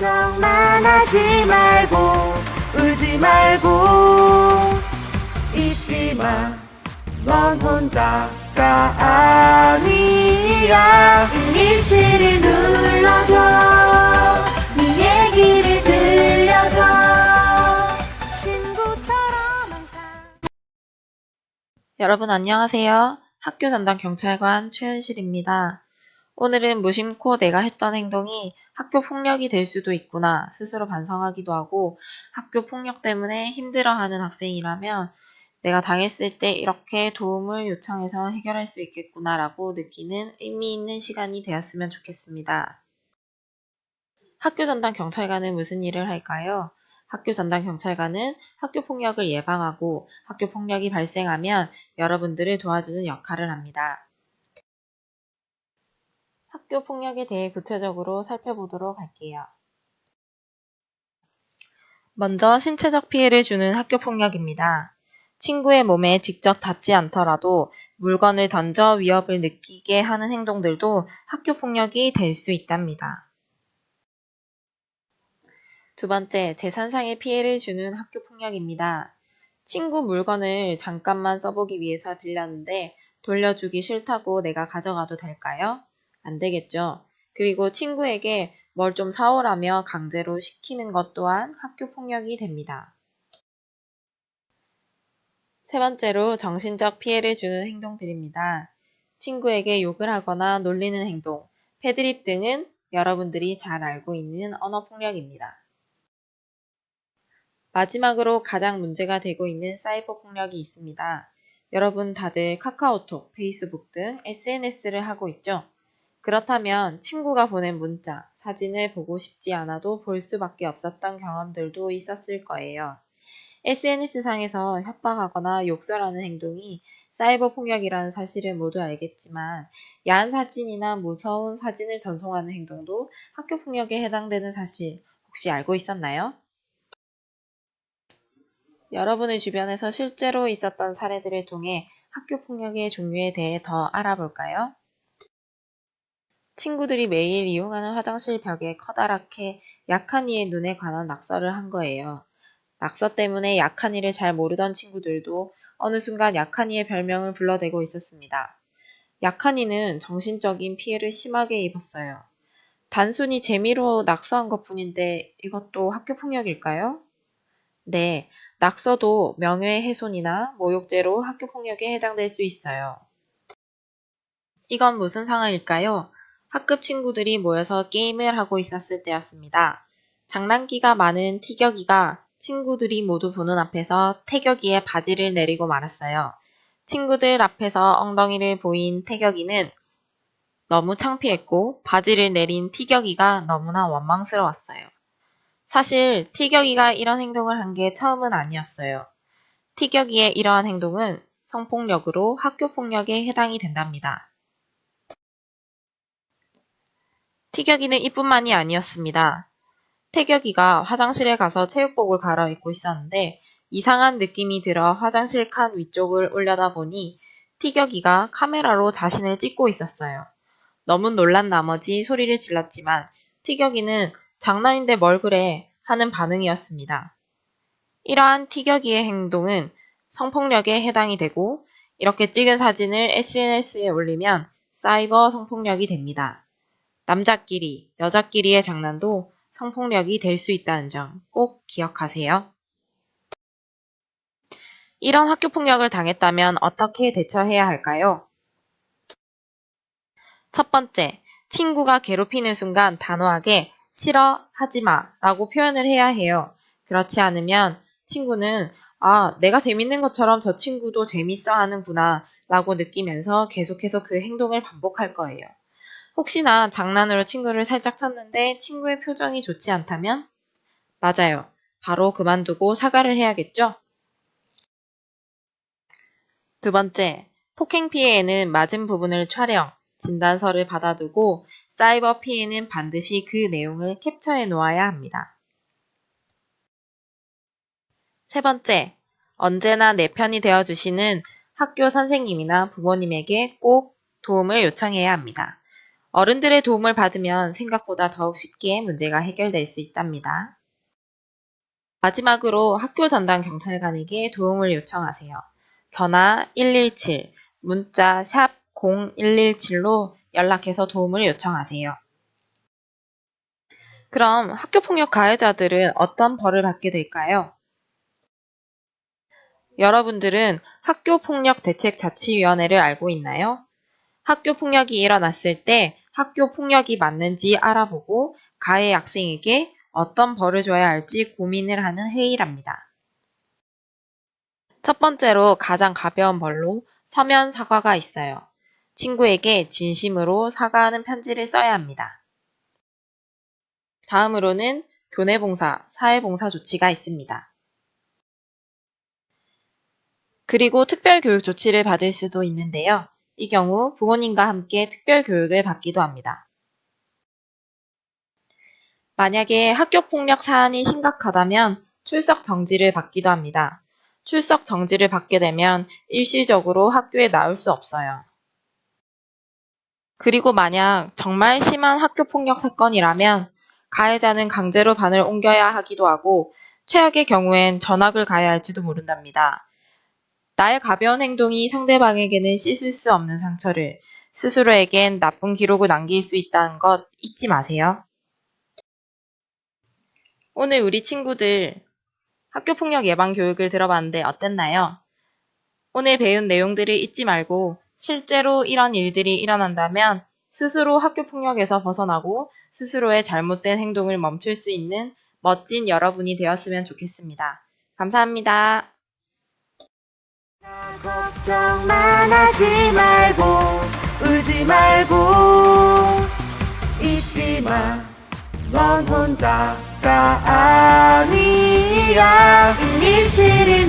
걱정만 하지 말고 울지 말고 잊지 마, 넌 혼자가 아니야. 117을 눌러줘, 네 얘기를 들려줘, 친구처럼 항상. 여러분 안녕하세요. 학교 전담 경찰관 최은실입니다. 오늘은 무심코 내가 했던 행동이 학교 폭력이 될 수도 있구나 스스로 반성하기도 하고, 학교 폭력 때문에 힘들어하는 학생이라면 내가 당했을 때 이렇게 도움을 요청해서 해결할 수 있겠구나 라고 느끼는 의미 있는 시간이 되었으면 좋겠습니다. 학교 전담 경찰관은 무슨 일을 할까요? 학교 전담 경찰관은 학교 폭력을 예방하고 학교 폭력이 발생하면 여러분들을 도와주는 역할을 합니다. 학교 폭력에 대해 구체적으로 살펴보도록 할게요. 먼저 신체적 피해를 주는 학교 폭력입니다. 친구의 몸에 직접 닿지 않더라도 물건을 던져 위협을 느끼게 하는 행동들도 학교 폭력이 될 수 있답니다. 두 번째, 재산상의 피해를 주는 학교 폭력입니다. 친구 물건을 잠깐만 써보기 위해서 빌렸는데 돌려주기 싫다고 내가 가져가도 될까요? 안 되겠죠. 그리고 친구에게 뭘 좀 사오라며 강제로 시키는 것 또한 학교 폭력이 됩니다. 세 번째로 정신적 피해를 주는 행동들입니다. 친구에게 욕을 하거나 놀리는 행동, 패드립 등은 여러분들이 잘 알고 있는 언어 폭력입니다. 마지막으로 가장 문제가 되고 있는 사이버 폭력이 있습니다. 여러분 다들 카카오톡, 페이스북 등 SNS를 하고 있죠? 그렇다면 친구가 보낸 문자, 사진을 보고 싶지 않아도 볼 수밖에 없었던 경험들도 있었을 거예요. SNS상에서 협박하거나 욕설하는 행동이 사이버 폭력이라는 사실을 모두 알겠지만, 야한 사진이나 무서운 사진을 전송하는 행동도 학교 폭력에 해당되는 사실 혹시 알고 있었나요? 여러분의 주변에서 실제로 있었던 사례들을 통해 학교 폭력의 종류에 대해 더 알아볼까요? 친구들이 매일 이용하는 화장실 벽에 커다랗게 약한 이의 눈에 관한 낙서를 한 거예요. 낙서 때문에 약한 이를 잘 모르던 친구들도 어느 순간 약한 이의 별명을 불러대고 있었습니다. 약한 이는 정신적인 피해를 심하게 입었어요. 단순히 재미로 낙서한 것뿐인데 이것도 학교 폭력일까요? 네, 낙서도 명예훼손이나 모욕죄로 학교 폭력에 해당될 수 있어요. 이건 무슨 상황일까요? 학급 친구들이 모여서 게임을 하고 있었을 때였습니다. 장난기가 많은 티격이가 친구들이 모두 보는 앞에서 태격이의 바지를 내리고 말았어요. 친구들 앞에서 엉덩이를 보인 태격이는 너무 창피했고 바지를 내린 티격이가 너무나 원망스러웠어요. 사실 티격이가 이런 행동을 한 게 처음은 아니었어요. 티격이의 이러한 행동은 성폭력으로 학교 폭력에 해당이 된답니다. 티격이는 이뿐만이 아니었습니다. 태격이가 화장실에 가서 체육복을 갈아입고 있었는데 이상한 느낌이 들어 화장실 칸 위쪽을 올려다보니 티격이가 카메라로 자신을 찍고 있었어요. 너무 놀란 나머지 소리를 질렀지만 티격이는 장난인데 뭘 그래 하는 반응이었습니다. 이러한 티격이의 행동은 성폭력에 해당이 되고, 이렇게 찍은 사진을 SNS에 올리면 사이버 성폭력이 됩니다. 남자끼리, 여자끼리의 장난도 성폭력이 될 수 있다는 점 꼭 기억하세요. 이런 학교 폭력을 당했다면 어떻게 대처해야 할까요? 첫 번째, 친구가 괴롭히는 순간 단호하게 싫어, 하지마 라고 표현을 해야 해요. 그렇지 않으면 친구는 내가 재밌는 것처럼 저 친구도 재밌어 하는구나 라고 느끼면서 계속해서 그 행동을 반복할 거예요. 혹시나 장난으로 친구를 살짝 쳤는데 친구의 표정이 좋지 않다면? 맞아요. 바로 그만두고 사과를 해야겠죠? 두 번째, 폭행 피해에는 맞은 부분을 촬영, 진단서를 받아두고 사이버 피해는 반드시 그 내용을 캡처해 놓아야 합니다. 세 번째, 언제나 내 편이 되어주시는 학교 선생님이나 부모님에게 꼭 도움을 요청해야 합니다. 어른들의 도움을 받으면 생각보다 더욱 쉽게 문제가 해결될 수 있답니다. 마지막으로 학교 전담 경찰관에게 도움을 요청하세요. 전화 117, 문자 샵 0117로 연락해서 도움을 요청하세요. 그럼 학교폭력 가해자들은 어떤 벌을 받게 될까요? 여러분들은 학교폭력대책자치위원회를 알고 있나요? 학교폭력이 일어났을 때 학교폭력이 맞는지 알아보고 가해 학생에게 어떤 벌을 줘야 할지 고민을 하는 회의랍니다. 첫 번째로 가장 가벼운 벌로 서면 사과가 있어요. 친구에게 진심으로 사과하는 편지를 써야 합니다. 다음으로는 교내봉사, 사회봉사 조치가 있습니다. 그리고 특별교육 조치를 받을 수도 있는데요. 이 경우 부모님과 함께 특별교육을 받기도 합니다. 만약에 학교폭력 사안이 심각하다면 출석 정지를 받기도 합니다. 출석 정지를 받게 되면 일시적으로 학교에 나올 수 없어요. 그리고 만약 정말 심한 학교폭력 사건이라면 가해자는 강제로 반을 옮겨야 하기도 하고 최악의 경우엔 전학을 가야 할지도 모른답니다. 나의 가벼운 행동이 상대방에게는 씻을 수 없는 상처를, 스스로에겐 나쁜 기록을 남길 수 있다는 것 잊지 마세요. 오늘 우리 친구들 학교폭력 예방 교육을 들어봤는데 어땠나요? 오늘 배운 내용들을 잊지 말고 실제로 이런 일들이 일어난다면 스스로 학교폭력에서 벗어나고 스스로의 잘못된 행동을 멈출 수 있는 멋진 여러분이 되었으면 좋겠습니다. 감사합니다. 걱정만 하지 말고 울지 말고 잊지 마, 넌 혼자가 아니야. 117을